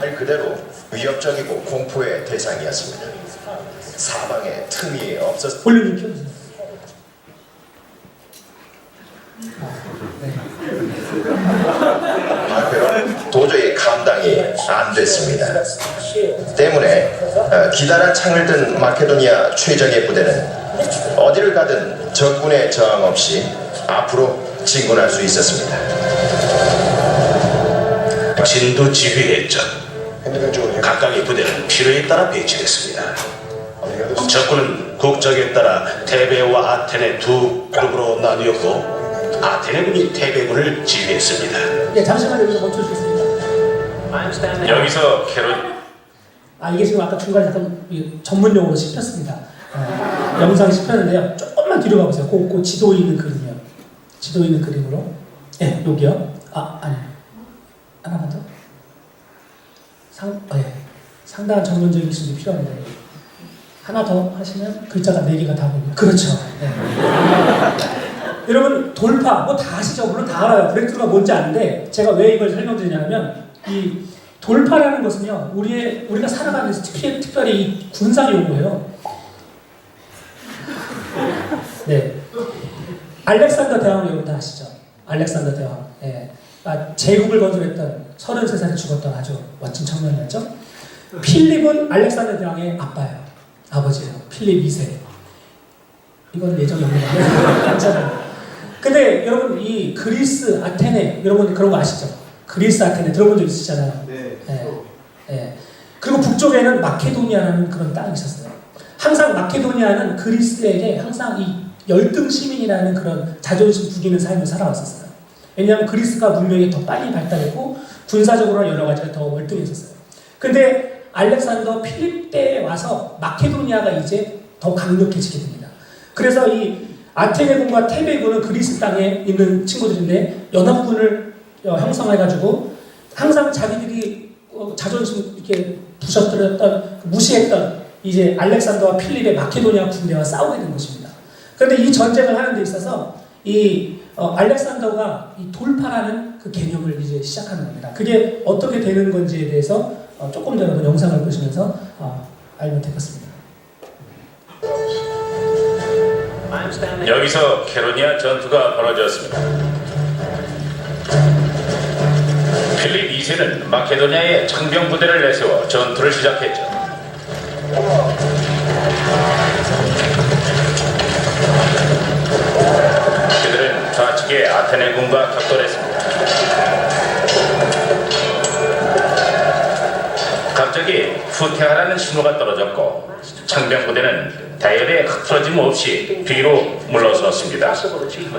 말 그대로 위협적이고 공포의 대상이었습니다. 사망의 틈이 없었. 볼륨 좀 키워주세요. 마케는 도저히 감당이 안 됐습니다. 때문에 기다란 창을 든 마케도니아 최정예 부대는 어디를 가든 적군의 저항 없이 앞으로 진군할 수 있었습니다. 진도 지휘했죠. 각각의 부대는 필요에 따라 배치됐습니다. 적군은 국적에 따라 테베와 아테네 두 그룹으로 나뉘었고 아테네군이 테베군을 지휘했습니다. 예, 잠시만 여기서 멈춰주겠습니다. 여기서 캐롤 이게 지금 아까 중간에 잠깐 전문 용어로 씹혔습니다. 영상이 씹혔는데요. 조금만 뒤로 가보세요. 그 지도에 있는 그림이요. 지도에 있는 그림으로. 예, 여기요. 아니. 하나만 더. 상당한 전문적인 기술이 필요합니다. 하나 더 하시면 글자가 4개가 다 보입니다. 그렇죠. 네. 여러분 돌파 뭐 다 아시죠? 물론 다 알아요. 브레이크가 뭔지 아는데 제가 왜 이걸 설명드리냐면 이 돌파라는 것은요 우리가 살아가면서 특별히 이 군사 용어예요. 네, 알렉산더 대왕 여러분 다 아시죠? 알렉산더 대왕. 예. 제국을 건설했던 33살에 죽었던 아주 멋진 청년이었죠. 필립은 알렉산더 대왕의 아빠예요. 아버지예요. 필립 2세. 이건 예정이 없는 건데 괜찮아요. 근데 여러분 이 그리스 아테네 여러분 그런 거 아시죠? 그리스 아테네 들어본 적 있으시잖아요. 네. 예. 그리고 북쪽에는 마케도니아라는 그런 땅이 있었어요. 항상 마케도니아는 그리스에게 항상 이 열등 시민이라는 그런 자존심 구기는 삶을 살아왔었어요. 왜냐하면 그리스가 문명이 더 빨리 발달했고 군사적으로 여러 가지가 더 월등했었어요. 근데 알렉산더 필립 때에 와서 마케도니아가 이제 더 강력해지게 됩니다. 그래서 이 아테네군과 테베군은 그리스 땅에 있는 친구들인데 연합군을 형성해가지고 항상 자기들이 자존심 이렇게 부셔뜨렸던 무시했던 이제 알렉산더와 필립의 마케도니아 군대와 싸우게 된 것입니다. 그런데 이 전쟁을 하는 데 있어서 이 알렉산더가 이 돌파라는 그 개념을 이제 시작하는 겁니다. 그게 어떻게 되는 건지에 대해서 조금 더 여러분 영상을 보시면서 알면 되겠습니다. 여기서 캐로니아 전투가 벌어졌습니다. 필립 2세는 마케도니아의 창병 부대를 내세워 전투를 시작했죠. 그들은 좌측의 아테네군과 격돌했습니다. 갑자기 후퇴하라는 신호가 떨어졌고 창병 부대는 대열에 흐트러짐 없이 뒤로 물러섰습니다.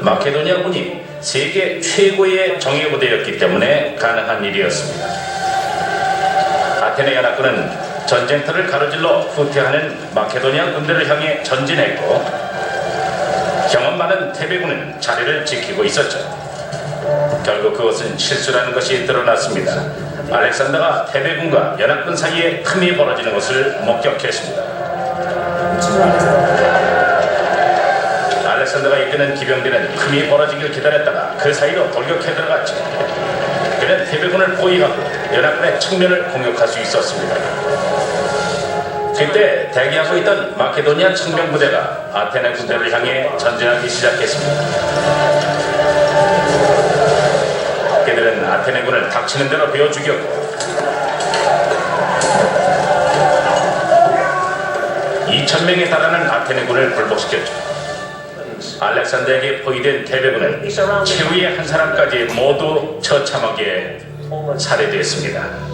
마케도니아군이 세계 최고의 정예부대였기 때문에 가능한 일이었습니다. 아테네 연합군은 전쟁터를 가로질러 후퇴하는 마케도니아 군대를 향해 전진했고 경험 많은 테베군은 자리를 지키고 있었죠. 결국 그것은 실수라는 것이 드러났습니다. 알렉산더가 테베군과 연합군 사이에 틈이 벌어지는 것을 목격했습니다. 알렉산더가 이끄는 기병대는 틈이 벌어지길 기다렸다가 그 사이로 돌격해 들어갔죠. 그는 테베군을 포위하고 연합군의 측면을 공격할 수 있었습니다. 그때 대기하고 있던 마케도니아 청병부대가 아테네 군대를 향해 전진하기 시작했습니다. 그들은 아테네군을 닥치는 대로 베어 죽였고 2,000명에 달하는 아테네군을 굴복시켰죠. 알렉산더에게 포위된 테베군은 최후의 한 사람까지 모두 처참하게 살해되었습니다.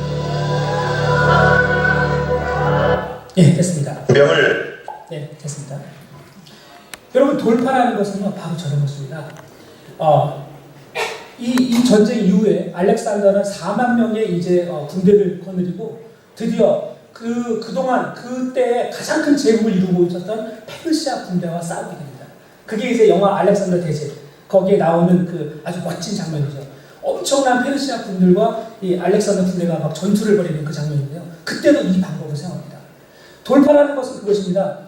예, 됐습니다. 병을 네, 됐습니다. 여러분 돌파라는 것은요 바로 저런 것입니다. 이 전쟁 이후에 알렉산더는 4만 명의 이제 군대를 거느리고 드디어 그동안 그때 가장 큰 제국을 이루고 있었던 페르시아 군대와 싸우게 됩니다. 그게 이제 영화 알렉산더 대제 거기에 나오는 그 아주 멋진 장면이죠. 엄청난 페르시아 군들과 이 알렉산더 군대가 막 전투를 벌이는 그 장면인데요. 그때도 이 방법을 사용합니다. 돌파라는 것은 그것입니다.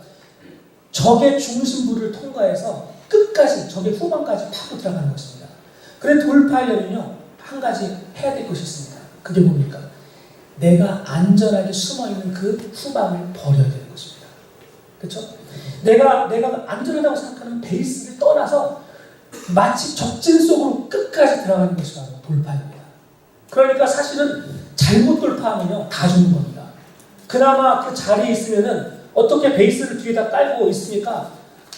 적의 중심부를 통과해서 끝까지 적의 후방까지 파고 들어가는 것입니다. 그래 돌파하려면요 한 가지 해야 될 것이 있습니다. 그게 뭡니까? 내가 안전하게 숨어있는 그 후방을 버려야 되는 것입니다. 그렇죠? 내가 안전하다고 생각하는 베이스를 떠나서 마치 적진 속으로 끝까지 들어가는 것이 바로 돌파입니다. 그러니까 사실은 잘못 돌파하면요 다 죽는 겁니다. 그나마 그 자리에 있으면은 어떻게 베이스를 뒤에다 깔고 있으니까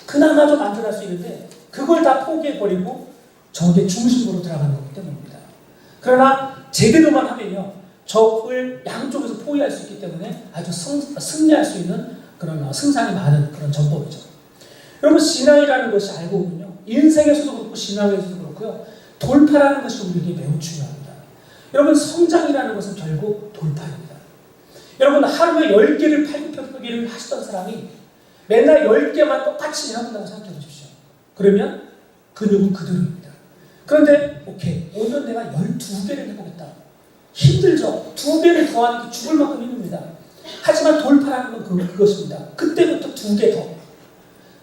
그나마 좀 안전할 수 있는데 그걸 다 포기해버리고 적의 중심으로 들어가는 거기 때문입니다. 그러나 제대로만 하면요 적을 양쪽에서 포위할 수 있기 때문에 아주 승리할 수 있는 그런 승산이 많은 그런 전법이죠. 여러분 신앙이라는 것이 알고 보면요 인생에서도 그렇고 신앙에서도 그렇고요 돌파라는 것이 우리에게 매우 중요합니다. 여러분 성장이라는 것은 결국 돌파입니다. 여러분 하루에 10개를 팔굽혀펴기를 하시던 사람이 맨날 10개만 똑같이 해본다고 생각해 보십시오. 그러면 근육은 그대로입니다. 그런데 오케이 오늘 내가 12개를 해보겠다. 힘들죠. 2개를 더하는 게 죽을 만큼 힘듭니다. 하지만 돌파라는 건 그것입니다. 그때부터 2개 더.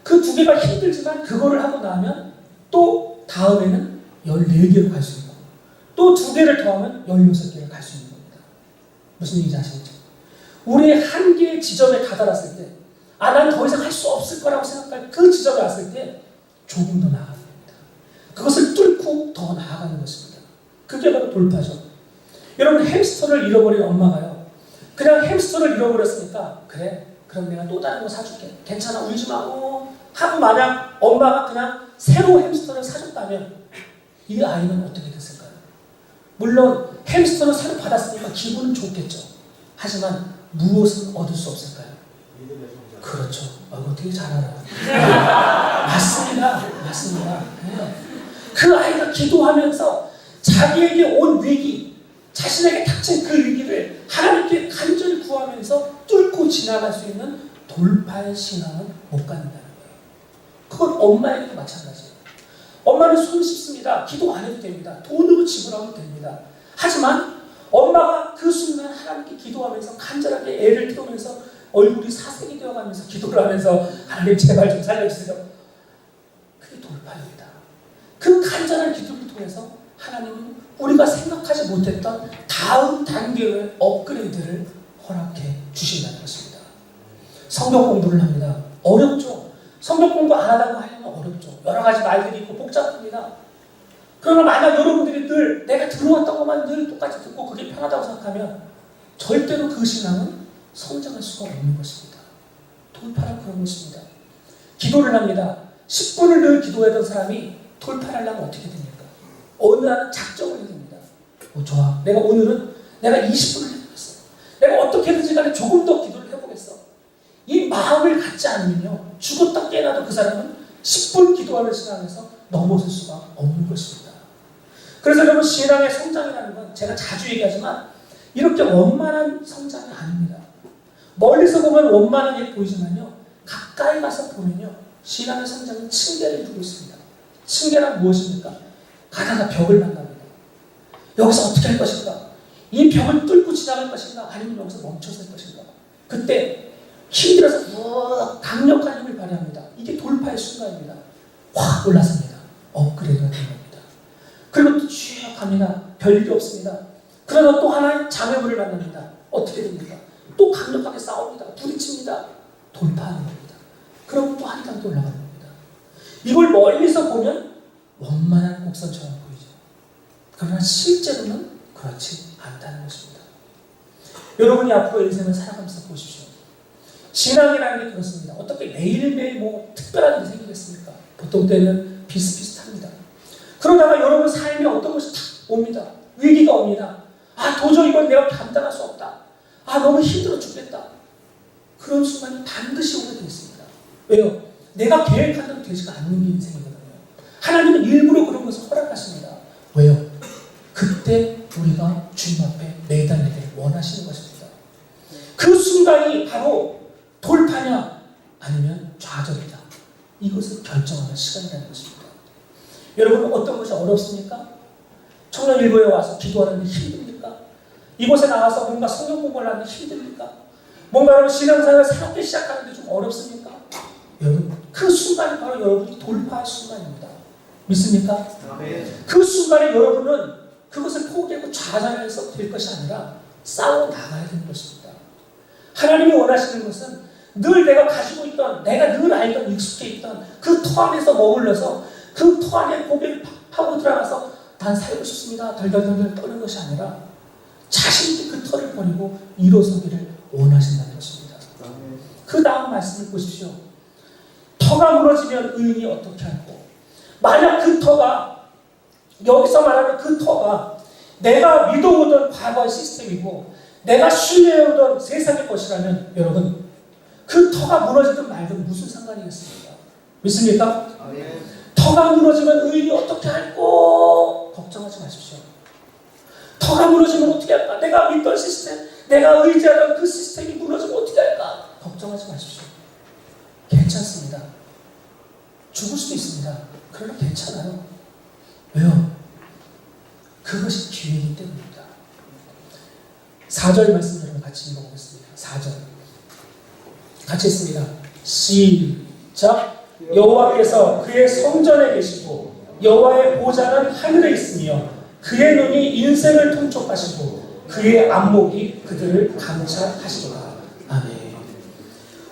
그 2개가 힘들지만 그거를 하고 나면 또 다음에는 14개로 갈 수 있고 또 2개를 더하면 16개를 갈 수 있는 겁니다. 무슨 얘기인지 아시겠죠? 우리의 한계의 지점에 다다랐을 때 난 더 이상 할 수 없을 거라고 생각할 그 지점에 왔을 때 조금 더 나아가는 겁니다. 그것을 뚫고 더 나아가는 것입니다. 그게 바로 돌파죠. 여러분 햄스터를 잃어버린 엄마가요. 그냥 햄스터를 잃어버렸으니까 그래 그럼 내가 또 다른 거 사줄게. 괜찮아 울지 마. 하고 만약 엄마가 그냥 새로 햄스터를 사줬다면 이 아이는 어떻게 됐을까요? 물론 햄스터를 새로 받았으니까 기분은 좋겠죠. 하지만 무엇은 얻을 수 없을까요? 그렇죠. 이거 되게 잘 알아요. 맞습니다. 네. 그 아이가 기도하면서 자기에게 온 위기, 자신에게 닥친 그 위기를 하나님께 간절히 구하면서 뚫고 지나갈 수 있는 돌파의 신앙은 못 갖는다는 거예요. 그건 엄마에게도 마찬가지예요. 엄마는 손 씻습니다. 기도 안 해도 됩니다. 돈으로 지불하면 됩니다. 하지만 엄마가 그 순간 하나님께 기도하면서 간절하게 애를 태우면서 얼굴이 사색이 되어가면서 기도를 하면서 하나님 제발 좀 살려주세요. 그게 돌파입니다. 그 간절한 기도를 통해서 하나님은 우리가 생각하지 못했던 다음 단계의 업그레이드를 허락해 주신다는 것입니다. 성경 공부를 합니다. 어렵죠. 성경 공부 안 하다고 하려면 어렵죠. 여러 가지 말들이 있고 복잡합니다. 그러나 만약 여러분들이 늘 내가 들어왔던 것만 늘 똑같이 듣고 그게 편하다고 생각하면 절대로 그 신앙은 성장할 수가 없는 것입니다. 돌파란 그런 것입니다. 기도를 합니다. 10분을 늘 기도하던 사람이 돌파를 하려면 어떻게 됩니까? 어느 날은 작정을 해야 됩니다. 좋아. 내가 오늘은 내가 20분을 해보겠어. 내가 어떻게든지 간에 조금 더 기도를 해보겠어. 이 마음을 갖지 않으면요. 죽었다 깨어나도 그 사람은 10분 기도하는 시간에서 넘어설 수가 없는 것입니다. 그래서 여러분 신앙의 성장이라는 건 제가 자주 얘기하지만 이렇게 원만한 성장이 아닙니다. 멀리서 보면 원만하게 보이지만요. 가까이 가서 보면요. 신앙의 성장은 층계를 두고 있습니다. 층계란 무엇입니까? 가다가 벽을 만납니다. 여기서 어떻게 할 것인가? 이 벽을 뚫고 지나갈 것인가? 아니면 여기서 멈춰서 할 것인가? 그때 힘들어서 강력한 힘을 발휘합니다. 이게 돌파의 순간입니다. 확 올라섭니다. 업그레이드가 된 겁니다. 그리고 또 쭉 갑니다. 별일이 없습니다. 그러다 또 하나의 장애물을 만납니다. 어떻게 됩니까? 또 강력하게 싸웁니다. 부딪힙니다. 돌파하는 겁니다. 그럼 또 한 단계 올라가는 겁니다. 이걸 멀리서 보면 원만한 곡선처럼 보이죠. 그러나 실제로는 그렇지 않다는 것입니다. 여러분이 앞으로 인생을 살아가면서 보십시오. 신앙이라는 게 그렇습니다. 어떻게 매일매일 특별한 일이 생기겠습니까? 보통 때는 비슷비슷합니다. 그러다가 여러분 삶에 어떤 것이 탁 옵니다. 위기가 옵니다. 도저히 이건 내가 감당할 수 없다. 너무 힘들어 죽겠다. 그런 순간이 반드시 오게 되어 있습니다. 왜요? 내가 계획한 대로 되지가 않는 게 인생이거든요. 하나님은 일부러 그런 것을 허락하십니다. 왜요? 그때 우리가 주님 앞에 매달리기를 원하시는 것입니다. 그 순간이 바로 돌파냐 아니면 좌절이냐 이것을 결정하는 시간이라는 것입니다. 여러분 어떤 것이 어렵습니까? 청년일보에 와서 기도하는 게 힘듭니까? 이곳에 나와서 뭔가 성경 공부를 하는 게 힘듭니까? 뭔가 여러분 신앙생활을 새롭게 시작하는 게 좀 어렵습니까? 여러분 그 순간이 바로 여러분이 돌파할 순간입니다. 믿습니까? 그 순간에 여러분은 그것을 포기하고 좌절해서 될 것이 아니라 싸워 나가야 되는 것입니다. 하나님이 원하시는 것은 늘 내가 가지고 있던, 내가 늘 알던, 익숙해 있던 그 터그 안에서 머물러서 그 터 안에 고개를 파고 들어가서 난 살고 싶습니다 덜덜덜덜 떠는 것이 아니라 자신이 그 터를 버리고 일어서기를 원하신다는 것입니다. 그 다음 말씀을 보십시오. 터가 무너지면 의인이 어떻게 할고, 만약 그 터가, 여기서 말하는 그 터가 내가 믿어오던 과거의 시스템이고 내가 신뢰해오던 세상의 것이라면 여러분 그 터가 무너지든 말든 무슨 상관이겠습니까? 믿습니까? 터가 무너지면 의인이 어떻게 할고 걱정하지 마십시오. 터가 무너지면 어떻게 할까? 내가 믿던 시스템, 내가 의지하던 그 시스템이 무너지면 어떻게 할까? 걱정하지 마십시오. 괜찮습니다. 죽을 수도 있습니다. 그러나 괜찮아요. 왜요? 그것이 기회이기 때문입니다. 4절 말씀 여러분 같이 읽어보겠습니다. 4절 같이 했습니다. 시작. 여호와께서 그의 성전에 계시고 여호와의 보좌는 하늘에 있으며 그의 눈이 인생을 통촉하시고 그의 안목이 그들을 감찰하시도다. 아멘.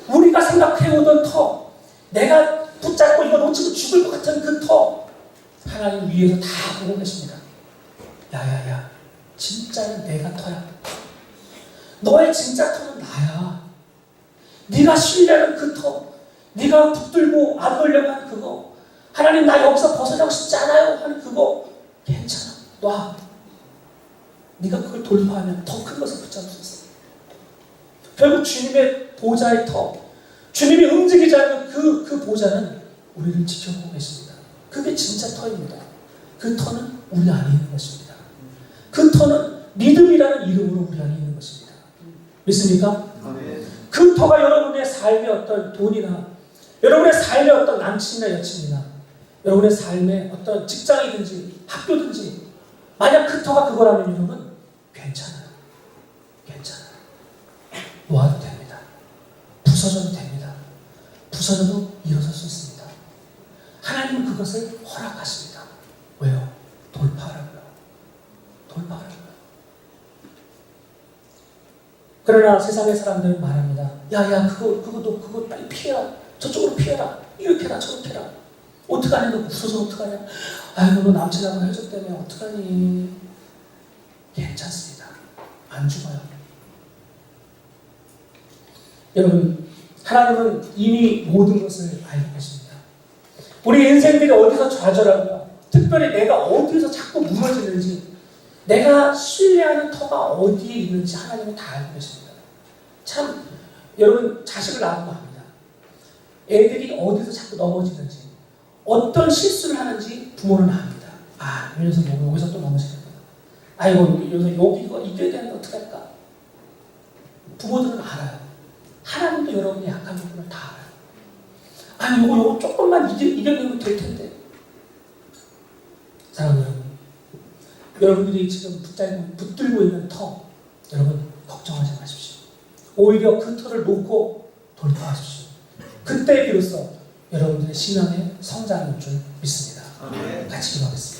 우리가 생각해오던 터, 내가 붙잡고 이거 놓치고 죽을 것 같은 그 터, 하나님 위에서 다 보고 계십니다. 야야야, 진짜는 내가 터야. 너의 진짜 터는 나야. 네가 신뢰하는 그 터, 네가 붙들고 안 놓으려고 하는 그거, 하나님 나 여기서 벗어나고 싶지 않아요 하는 그거 괜찮아. 놔. 네가 그걸 돌파하면 더 큰 것을 붙잡을 수 있어. 결국 주님의 보좌의 터, 주님이 움직이지 않는 그 보좌는 우리를 지켜보고 계십니다. 그게 진짜 터입니다. 그 터는 우리 안에 있는 것입니다. 그 터는 믿음이라는 이름으로 우리 안에 있는 것입니다. 믿습니까? 그 터가 여러분의 삶의 어떤 돈이나 여러분의 삶의 어떤 남친이나 여친이나 여러분의 삶의 어떤 직장이든지 학교든지 만약 그 터가 그거라면 여러분 괜찮아요. 괜찮아요. 놓아도 됩니다. 부서져도 됩니다. 부서져도 일어설 수 있습니다. 하나님은 그것을 허락하십니다. 왜요? 돌파하라고요. 돌파하라고요. 그러나 세상의 사람들은 말합니다. 야야 그거 빨리 피해라. 저쪽으로 피해라. 이렇게 해라 저렇게 해라. 어떡하냐 너 부서져 어떡하냐. 아이고 너 남친하고 헤어졌다며 어떡하니. 괜찮습니다. 안 죽어요. 여러분 하나님은 이미 모든 것을 알고 계십니다. 우리 인생들이 어디서 좌절하고요. 특별히 내가 어디서 자꾸 무너지는지 내가 신뢰하는 터가 어디에 있는지 하나님은 다 알고 계십니다. 참 여러분 자식을 낳으면 압니다. 애들이 어디서 자꾸 넘어지는지 어떤 실수를 하는지 부모는 압니다. 아 여기서 또 넘어지겠구나. 아이고 여기서 여기 이거 이겨야 되는데 어떡할까. 부모들은 알아요. 하나님도 여러분의 약한 부분을 다 알아요. 아니 요거 조금만 이겨내면 될 텐데. 사랑하는 여러분, 여러분들이 지금 붙들고 있는 터, 여러분 걱정하지 마십시오. 오히려 그 터를 놓고 돌파하십시오. 그때 비로소 여러분들의 신앙의 성장인 줄 믿습니다. 같이 기도하겠습니다.